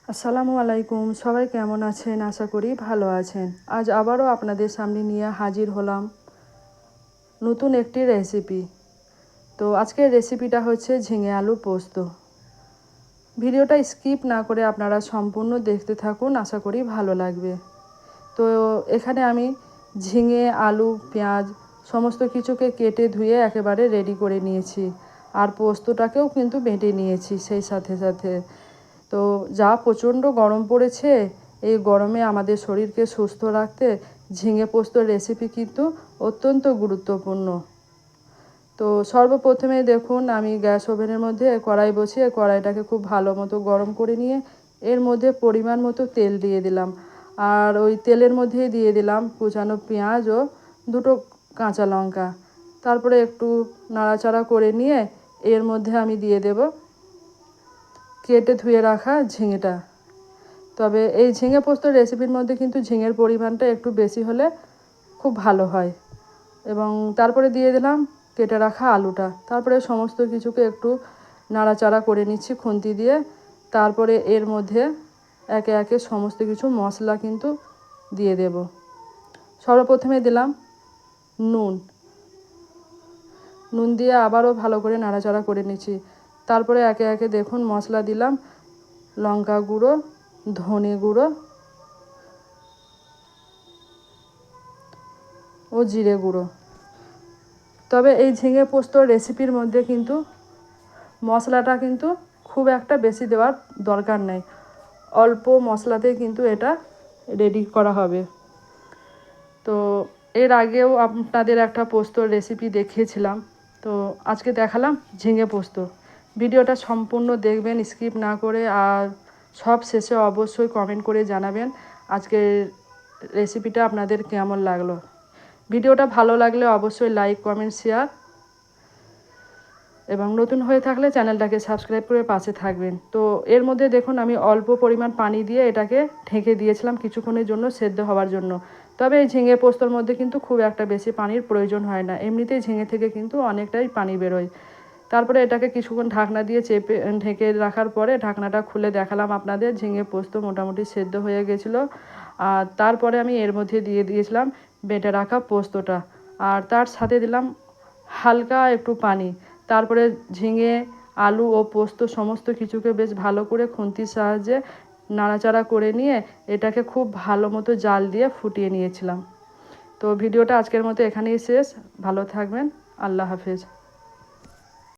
আসসালামু আলাইকুম, সবাই কেমন আছেন? আশা করি ভালো আছেন। আজ আবারও আপনাদের সামনে নিয়ে হাজির হলাম নতুন একটি রেসিপি। তো আজকের রেসিপিটা হচ্ছে ঝিঙে আলু পোস্ত। ভিডিওটা স্কিপ না করে আপনারা সম্পূর্ণ দেখতে থাকুন, আশা করি ভালো লাগবে। তো এখানে আমি ঝিঙে, আলু, পেঁয়াজ সমস্ত কিছুকে কেটে ধুয়ে একেবারে রেডি করে নিয়েছি। আর পোস্তটাকেও কিন্তু বেটে নিয়েছি সেই সাথে সাথে। তো যা প্রচণ্ড গরম পড়েছে, এই গরমে আমাদের শরীরকে সুস্থ রাখতে ঝিঙে পোস্তর রেসিপি কিন্তু অত্যন্ত গুরুত্বপূর্ণ। তো সর্বপ্রথমে দেখুন, আমি গ্যাস ওভেনের মধ্যে কড়াই বসিয়ে কড়াইটাকে খুব ভালো মতো গরম করে নিয়ে এর মধ্যে পরিমাণ মতো তেল দিয়ে দিলাম। আর ওই তেলের মধ্যেই দিয়ে দিলাম কুচানো পেঁয়াজ ও দুটো কাঁচা লঙ্কা। তারপরে একটু নাড়াচাড়া করে নিয়ে এর মধ্যে আমি দিয়ে দেব কেটে ধুয়ে রাখা ঝিঙেটা। তবে এই ঝিঙে পোস্তর রেসিপির মধ্যে কিন্তু ঝিঙের পরিমাণটা একটু বেশি হলে খুব ভালো হয়। এবং তারপরে দিয়ে দিলাম কেটে রাখা আলুটা। তারপরে সমস্ত কিছুকে একটু নাড়াচাড়া করে নিচ্ছি খুন্তি দিয়ে। তারপরে এর মধ্যে একে একে সমস্ত কিছু মশলা কিন্তু দিয়ে দেব। সর্বপ্রথমে দিলাম নুন। নুন দিয়ে আবারও ভালো করে নাড়াচাড়া করে নিচ্ছি। তারপরে একে একে দেখুন মশলা দিলাম লঙ্কা গুঁড়ো, ধনে গুঁড়ো ও জিরে গুঁড়ো। তবে এই ঝিঙে পোস্তর রেসিপির মধ্যে কিন্তু মশলাটা কিন্তু খুব একটা বেশি দেওয়ার দরকার নেই, অল্প মশলাতেই কিন্তু এটা রেডি করা হবে। তো এর আগেও আপনাদের একটা পোস্তর রেসিপি দেখিয়েছিলাম, তো আজকে দেখালাম ঝিঙে পোস্ত। ভিডিওটা সম্পূর্ণ দেখবেন স্কিপ না করে। আর সব শেষে অবশ্যই কমেন্ট করে জানাবেন আজকের রেসিপিটা আপনাদের কেমন লাগলো। ভিডিওটা ভালো লাগলে অবশ্যই লাইক, কমেন্ট, শেয়ার এবং নতুন হয়ে থাকলে চ্যানেলটাকে সাবস্ক্রাইব করে পাশে থাকবেন। তো এর মধ্যে দেখুন আমি অল্প পরিমাণ পানি দিয়ে এটাকে ঢেকে দিয়েছিলাম কিছুক্ষণের জন্য সেদ্ধ হওয়ার জন্য। তবে এই ঝিঙে পোস্তর মধ্যে কিন্তু খুব একটা বেশি পানির প্রয়োজন হয় না, এমনিতেই ঝিঙে থেকে কিন্তু অনেকটাই পানি বেরোয়। তারপরে এটাকে কিছুক্ষণ ঢাকনা দিয়ে চেপে ঢেকে রাখার পরে ঢাকনাটা খুলে দেখালাম আপনাদের ঝিঙে পোস্ত মোটামুটি সেদ্ধ হয়ে গেছিলো। আর তারপরে আমি এর মধ্যে দিয়ে দিয়েছিলাম বেটে রাখা পোস্তটা। আর তার সাথে দিলাম হালকা একটু পানি। তারপরে ঝিঙে, আলু ও পোস্ত সমস্ত কিছুকে বেশ ভালো করে খুন্তির সাহায্যে নাড়াচাড়া করে নিয়ে এটাকে খুব ভালো মতো জাল দিয়ে ফুটিয়ে নিয়েছিলাম। তো ভিডিওটা আজকের মতো এখানেই শেষ। ভালো থাকবেন। আল্লাহ হাফেজ।